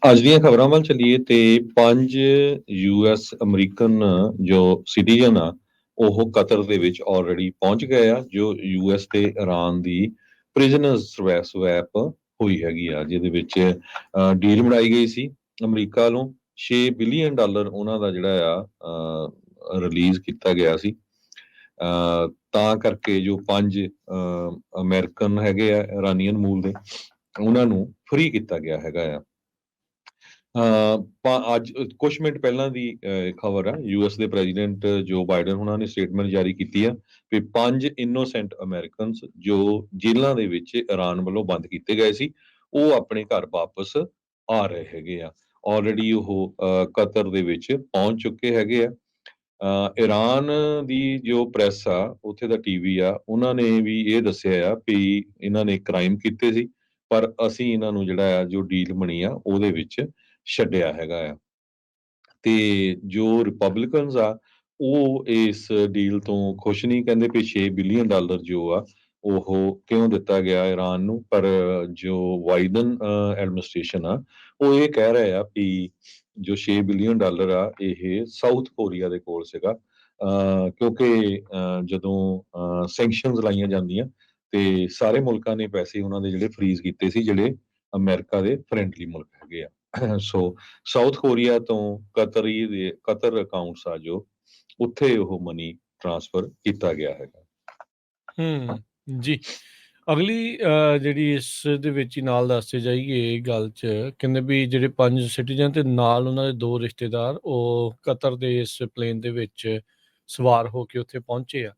ਅੱਜ ਦੀਆਂ ਖਬਰਾਂ ਵੱਲ ਚੱਲੀਏ ਤੇ 5 ਯੂਐਸ ਅਮਰੀਕਨ ਜੋ ਸਿਟੀਜ਼ਨ ਆ, ਉਹ ਕਤਰ ਦੇ ਵਿੱਚ ਆਲਰੇਡੀ ਪਹੁੰਚ ਗਏ ਆ, ਜੋ ਯੂਐਸ ਤੇ ਇਰਾਨ ਦੀ ਪ੍ਰਿਜ਼ਨਰਸ ਸਵੈਪ ਹੋਈ ਹੈਗੀ ਆ, ਜਿਹਦੇ ਵਿੱਚ ਡੀਲ ਬਣਾਈ ਗਈ ਸੀ। ਅਮਰੀਕਾ ਵੱਲੋਂ 6 ਬਿਲੀਅਨ ਡਾਲਰ ਉਹਨਾਂ ਦਾ ਜਿਹੜਾ ਆ ਰਿਲੀਜ਼ ਕੀਤਾ ਗਿਆ ਸੀ। ਤਾਂ ਕਰਕੇ ਜੋ 5 ਅਮਰੀਕਨ ਹੈਗੇ ਆ ਇਰਾਨੀਅਨ ਮੂਲ ਦੇ, ਉਹਨਾਂ ਨੂੰ ਫ੍ਰੀ ਕੀਤਾ ਗਿਆ ਹੈਗਾ ਆ। ਅੱਜ ਕੁਛ ਮਿੰਟ ਪਹਿਲਾਂ ਦੀ ਖਬਰ ਆ, ਯੂਐਸ ਦੇ ਪ੍ਰੈਜ਼ੀਡੈਂਟ ਜੋ ਬਾਈਡਨ ਉਹਨਾਂ ਨੇ ਸਟੇਟਮੈਂਟ ਜਾਰੀ ਕੀਤੀ ਆ ਵੀ 5 ਇਨੋਸੈਂਟ ਅਮਰੀਕਨਸ ਜੋ ਜੇਲ੍ਹਾਂ ਦੇ ਵਿੱਚ ਇਰਾਨ ਵੱਲੋਂ ਬੰਦ ਕੀਤੇ ਗਏ ਸੀ, ਉਹ ਆਪਣੇ ਘਰ ਵਾਪਸ ਆ ਰਹੇ ਹੈਗੇ ਆ। ਆਲਰੇਡੀ ਉਹ ਕਤਰ ਦੇ ਵਿੱਚ ਪਹੁੰਚ ਚੁੱਕੇ ਹੈਗੇ ਆ। ਇਰਾਨ ਦੀ ਜੋ ਪ੍ਰੈਸ ਆ, ਉੱਥੇ ਦਾ ਟੀਵੀ ਆ, ਉਹਨਾਂ ਨੇ ਵੀ ਇਹ ਦੱਸਿਆ ਆ ਵੀ ਇਹਨਾਂ ਨੇ ਕ੍ਰਾਈਮ ਕੀਤੇ ਸੀ, ਪਰ ਅਸੀਂ ਇਹਨਾਂ ਨੂੰ ਜਿਹੜਾ ਆ ਜੋ ਡੀਲ ਬਣੀ ਆ ਉਹਦੇ ਵਿੱਚ ਛੱਡਿਆ ਹੈਗਾ ਆ। ਤੇ ਜੋ ਰਿਪਬਲਿਕਨਸ ਆ, ਉਹ ਇਸ ਡੀਲ ਤੋਂ ਖੁਸ਼ ਨਹੀਂ, ਕਹਿੰਦੇ ਵੀ 6 ਬਿਲੀਅਨ ਡਾਲਰ ਜੋ ਆ ਉਹ ਕਿਉਂ ਦਿੱਤਾ ਗਿਆ ਇਰਾਨ ਨੂੰ। ਪਰ ਜੋ ਬਾਈਡਨ ਐਡਮਿਨਿਸਟ੍ਰੇਸ਼ਨ ਆ, ਉਹ ਇਹ ਕਹਿ ਰਹੇ ਆ ਵੀ ਜੋ 6 ਬਿਲੀਅਨ ਡਾਲਰ ਆ ਇਹ ਸਾਊਥ ਕੋਰੀਆ ਦੇ ਕੋਲ ਸੀਗਾ, ਕਿਉਂਕਿ ਜਦੋਂ ਸੈਂਕਸ਼ਨਸ ਲਾਈਆਂ ਜਾਂਦੀਆਂ ਤੇ ਸਾਰੇ ਮੁਲਕਾਂ ਨੇ ਪੈਸੇ ਉਹਨਾਂ ਦੇ ਜਿਹੜੇ ਫਰੀਜ਼ ਕੀਤੇ ਸੀ, ਜਿਹੜੇ ਅਮਰੀਕਾ ਦੇ ਫਰੈਂਡਲੀ ਮੁਲਕ ਹੈਗੇ ਆ। ਸੋ ਸਾਊਥ ਕੋਰੀਆ ਤੋਂ ਕਤਰ ਅਕਾਊਂਟਸ ਆ ਜੋ, ਉੱਥੇ ਉਹ ਮਨੀ ਟ੍ਰਾਂਸਫਰ ਕੀਤਾ ਗਿਆ ਹੈਗਾ। ਜੀ। ਅਗਲੀ ਜਿਹੜੀ ਇਸ ਦੇ ਵਿੱਚ ਹੀ ਨਾਲ ਦੱਸਦੇ ਜਾਈਏ ਗੱਲ 'ਚ, ਕਹਿੰਦੇ ਵੀ ਜਿਹੜੇ 5 ਸਿਟੀਜ਼ਨ ਤੇ ਨਾਲ ਉਹਨਾਂ ਦੇ 2 ਰਿਸ਼ਤੇਦਾਰ ਉਹ ਕਤਰ ਦੇ ਇਸ ਪਲੇਨ ਦੇ ਵਿੱਚ ਸਵਾਰ ਹੋ ਕੇ ਉੱਥੇ ਪਹੁੰਚੇ ਆ।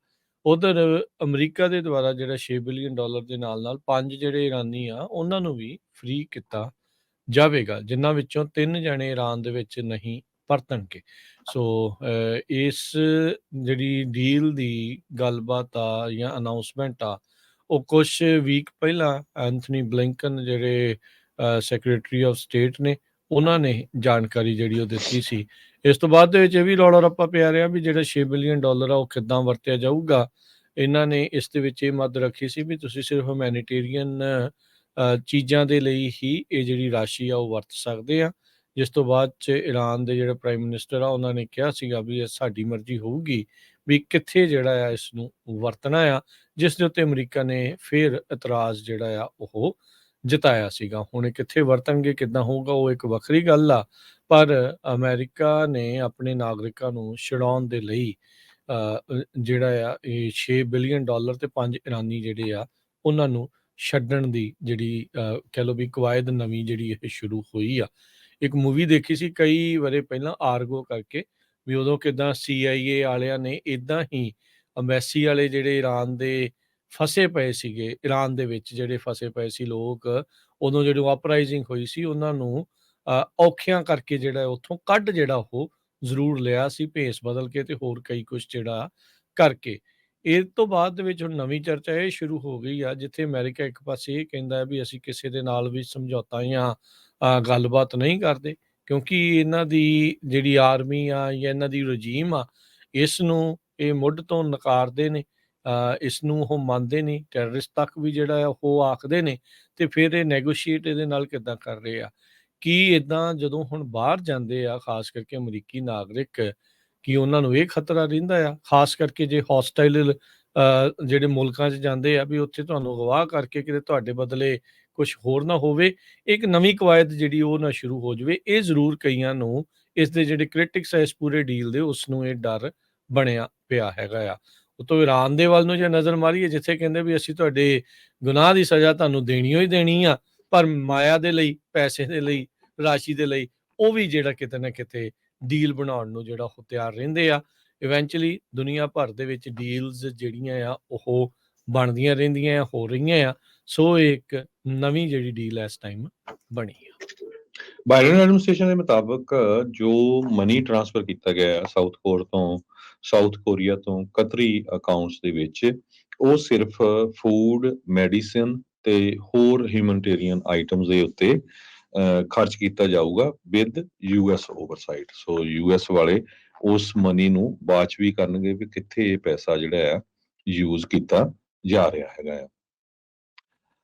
ਉਧਰ ਅਮਰੀਕਾ ਦੇ ਦੁਆਰਾ ਜਿਹੜਾ 6 ਬਿਲੀਅਨ ਡਾਲਰ ਦੇ ਨਾਲ-ਨਾਲ 5 ਜਿਹੜੇ ਇਰਾਨੀ ਆ ਉਹਨਾਂ ਨੂੰ ਵੀ ਫ੍ਰੀ ਕੀਤਾ ਜਾਵੇਗਾ, ਜਿਨ੍ਹਾਂ ਵਿੱਚੋਂ 3 ਜਣੇ ਇਰਾਨ ਦੇ ਵਿੱਚ ਨਹੀਂ ਪਰਤਣਗੇ। ਸੋ ਇਸ ਜਿਹੜੀ ਡੀਲ ਦੀ ਗੱਲਬਾਤ ਆ ਜਾਂ ਅਨਾਉਂਸਮੈਂਟ ਆ, ਉਹ ਕੁਛ ਵੀਕ ਪਹਿਲਾਂ ਐਂਥਨੀ ਬਲਿੰਕਨ ਜਿਹੜੇ ਸੈਕਟਰੀ ਆਫ ਸਟੇਟ ਨੇ, ਉਹਨਾਂ ਨੇ ਜਾਣਕਾਰੀ ਜਿਹੜੀ ਉਹ ਦਿੱਤੀ ਸੀ। ਇਸ ਤੋਂ ਬਾਅਦ ਦੇ ਵਿੱਚ ਇਹ ਵੀ ਰੌਲਾ ਰੱਪਾ ਪਿਆ ਰਿਹਾ ਵੀ ਜਿਹੜਾ 6 ਬਿਲੀਅਨ ਡਾਲਰ ਆ ਉਹ ਕਿੱਦਾਂ ਵਰਤਿਆ ਜਾਊਗਾ। ਇਹਨਾਂ ਨੇ ਇਸ ਦੇ ਵਿੱਚ ਇਹ ਮੱਦ ਰੱਖੀ ਸੀ ਵੀ ਤੁਸੀਂ ਸਿਰਫ ਹਿਊਮੈਨਿਟੇਰੀਅਨ ਚੀਜ਼ਾਂ ਦੇ ਲਈ ਹੀ ਇਹ ਜਿਹੜੀ ਰਾਸ਼ੀ ਆ ਉਹ ਵਰਤ ਸਕਦੇ ਆ। ਜਿਸ ਤੋਂ ਬਾਅਦ 'ਚ ਇਰਾਨ ਦੇ ਜਿਹੜੇ ਪ੍ਰਾਈਮ ਮਿਨਿਸਟਰ ਆ, ਉਹਨਾਂ ਨੇ ਕਿਹਾ ਸੀਗਾ ਵੀ ਇਹ ਸਾਡੀ ਮਰਜ਼ੀ ਹੋਊਗੀ ਵੀ ਕਿੱਥੇ ਜਿਹੜਾ ਆ ਇਸ ਨੂੰ ਵਰਤਣਾ ਆ, ਜਿਸ ਦੇ ਉੱਤੇ ਅਮਰੀਕਾ ਨੇ ਫਿਰ ਇਤਰਾਜ਼ ਜਿਹੜਾ ਆ ਉਹ ਜਤਾਇਆ ਸੀਗਾ। ਹੁਣ ਇਹ ਕਿੱਥੇ ਵਰਤਣਗੇ, ਕਿੱਦਾਂ ਹੋਊਗਾ, ਉਹ ਇੱਕ ਵੱਖਰੀ ਗੱਲ ਆ। ਪਰ ਅਮਰੀਕਾ ਨੇ ਆਪਣੇ ਨਾਗਰਿਕਾਂ ਨੂੰ ਛੁਡਾਉਣ ਦੇ ਲਈ ਜਿਹੜਾ ਆ ਇਹ 6 ਬਿਲੀਅਨ ਡਾਲਰ ਤੇ 5 ਇਰਾਨੀ ਜਿਹੜੇ ਆ ਉਹਨਾਂ ਨੂੰ ਛੱਡਣ ਦੀ ਜਿਹੜੀ ਕਹਿ ਲਓ ਵੀ ਕਵਾਇਦ ਨਵੀਂ ਜਿਹੜੀ ਇਹ ਸ਼ੁਰੂ ਹੋਈ ਆ। ਇੱਕ ਮੂਵੀ ਦੇਖੀ ਸੀ ਕਈ ਵਰੇ ਪਹਿਲਾਂ, ਆਰਗੋ ਕਰਕੇ, ਵੀ ਉਦੋਂ ਕਿੱਦਾਂ CIA ਵਾਲਿਆਂ ਨੇ ਇੱਦਾਂ ਹੀ ਅੰਬੈਸੀ ਵਾਲੇ ਜਿਹੜੇ ਇਰਾਨ ਦੇ ਫਸੇ ਪਏ ਸੀਗੇ, ਇਰਾਨ ਦੇ ਵਿੱਚ ਜਿਹੜੇ ਫਸੇ ਪਏ ਸੀ ਲੋਕ, ਉਦੋਂ ਜਦੋਂ ਅਪਰਾਈਜ਼ਿੰਗ ਹੋਈ ਸੀ ਉਹਨਾਂ ਨੂੰ ਔਖਿਆਂ ਕਰਕੇ ਜਿਹੜਾ ਉੱਥੋਂ ਕੱਢ ਜਿਹੜਾ ਉਹ ਜ਼ਰੂਰ ਲਿਆ ਸੀ, ਭੇਸ ਬਦਲ ਕੇ ਤੇ ਹੋਰ ਕਈ ਕੁਛ ਜਿਹੜਾ ਕਰਕੇ। ਇਹ ਤੋਂ ਬਾਅਦ ਦੇ ਵਿੱਚ ਹੁਣ ਨਵੀਂ ਚਰਚਾ ਇਹ ਸ਼ੁਰੂ ਹੋ ਗਈ ਆ, ਜਿੱਥੇ ਅਮਰੀਕਾ ਇੱਕ ਪਾਸੇ ਇਹ ਕਹਿੰਦਾ ਹੈ ਵੀ ਅਸੀਂ ਕਿਸੇ ਦੇ ਨਾਲ ਵੀ ਸਮਝੌਤਾ ਜਾਂ ਗੱਲਬਾਤ ਨਹੀਂ ਕਰਦੇ, ਕਿਉਂਕਿ ਇਹਨਾਂ ਦੀ ਜਿਹੜੀ ਆਰਮੀ ਆ ਜਾਂ ਇਹਨਾਂ ਦੀ ਰਜੀਮ ਆ, ਇਸ ਨੂੰ ਇਹ ਮੁੱਢ ਤੋਂ ਨਕਾਰਦੇ ਨੇ, ਇਸ ਨੂੰ ਉਹ ਮੰਨਦੇ ਨਹੀਂ। ਟੈਰਰਿਸਟ ਤੱਕ ਵੀ ਜਿਹੜਾ ਆ ਉਹ ਆਖਦੇ ਨੇ, ਤੇ ਫਿਰ ਇਹ ਨੈਗੋਸ਼ੀਏਟ ਇਹਦੇ ਨਾਲ ਕਿੱਦਾਂ ਕਰ ਰਹੇ ਆ। ਕੀ ਇੱਦਾਂ ਜਦੋਂ ਹੁਣ ਬਾਹਰ ਜਾਂਦੇ ਆ, ਖਾਸ ਕਰਕੇ ਅਮਰੀਕੀ ਨਾਗਰਿਕ, ਕੀ ਉਹਨਾਂ ਨੂੰ ਇਹ ਖਤਰਾ ਰਹਿੰਦਾ ਆ, ਖਾਸ ਕਰਕੇ ਜੇ ਹੌਸਟਾਈਲ ਜਿਹੜੇ ਮੁਲਕਾਂ 'ਚ ਜਾਂਦੇ ਆ ਵੀ ਉੱਥੇ ਤੁਹਾਨੂੰ ਅਗਵਾਹ ਕਰਕੇ ਕਿਤੇ ਤੁਹਾਡੇ ਬਦਲੇ ਕੁਛ ਹੋਰ ਨਾ ਹੋਵੇ, ਇੱਕ ਨਵੀਂ ਕਵਾਇਦ ਜਿਹੜੀ ਉਹ ਨਾ ਸ਼ੁਰੂ ਹੋ ਜਾਵੇ। ਇਹ ਜ਼ਰੂਰ ਕਈਆਂ ਨੂੰ, ਇਸ ਦੇ ਜਿਹੜੇ ਕ੍ਰਿਟਿਕਸ ਆ ਇਸ ਪੂਰੇ ਡੀਲ ਦੇ, ਉਸ ਨੂੰ ਇਹ ਡਰ ਬਣਿਆ ਪਿਆ ਹੈਗਾ ਆ। ਉਤੋਂ ਇਰਾਨ ਦੇ ਵੱਲ ਨੂੰ ਜੇ ਨਜ਼ਰ ਮਾਰੀਏ, ਜਿੱਥੇ ਕਹਿੰਦੇ ਵੀ ਅਸੀਂ ਤੁਹਾਡੇ ਗੁਨਾਹ ਦੀ ਸਜ਼ਾ ਤੁਹਾਨੂੰ ਦੇਣੀ ਓ ਹੀ ਦੇਣੀ ਆ, ਪਰ ਮਾਇਆ ਦੇ ਲਈ, ਪੈਸੇ ਦੇ ਲਈ, ਰਾਸ਼ੀ ਦੇ ਲਈ ਉਹ ਵੀ ਜਿਹੜਾ ਕਿਤੇ ਨਾ ਕਿਤੇ ਡੀਲ ਬਣਾਉਣ ਨੂੰ ਜਿਹੜਾ ਉਹ ਤਿਆਰ ਰਹਿੰਦੇ ਆ। ਇਵੈਂਚੁਅਲੀ ਦੁਨੀਆ ਭਰ ਦੇ ਵਿੱਚ ਡੀਲਸ ਜਿਹੜੀਆਂ ਆ ਉਹ ਬਣਦੀਆਂ ਰਹਿੰਦੀਆਂ ਆ, ਹੋ ਰਹੀਆਂ ਆ। ਸੋ ਇੱਕ ਨਵੀਂ ਜਿਹੜੀ ਡੀਲ ਇਸ ਟਾਈਮ ਬਣੀ ਆ। ਬਾਈਡਨ ਐਡਮਿਨਿਸਟ੍ਰੇਸ਼ਨ ਦੇ ਮੁਤਾਬਕ ਜੋ ਮਨੀ ਟ੍ਰਾਂਸਫਰ ਕੀਤਾ ਗਿਆ ਹੈ ਸਾਊਥ ਕੋਰੀਆ ਤੋਂ ਕਤਰੀ ਅਕਾਊਂਟਸ ਦੇ ਵਿੱਚ, ਉਹ ਸਿਰਫ ਫੂਡ, ਮੈਡੀਸਿਨ ਤੇ ਹੋਰ ਹਿਊਮਨਿਟੇਰੀਅਨ ਆਈਟਮਸ ਦੇ ਉੱਤੇ ਖਰਚ ਕੀਤਾ ਜਾਊਗਾ with US oversight. So US ਵਾਲੇ ਉਸ ਮਨੀ ਨੂੰ ਵਾਚ ਵੀ ਕਰਨਗੇ ਵੀ ਕਿੱਥੇ ਇਹ ਪੈਸਾ ਜਿਹੜਾ ਆ ਯੂਜ਼ ਕੀਤਾ ਜਾ ਰਿਹਾ ਹੈਗਾ ਆ।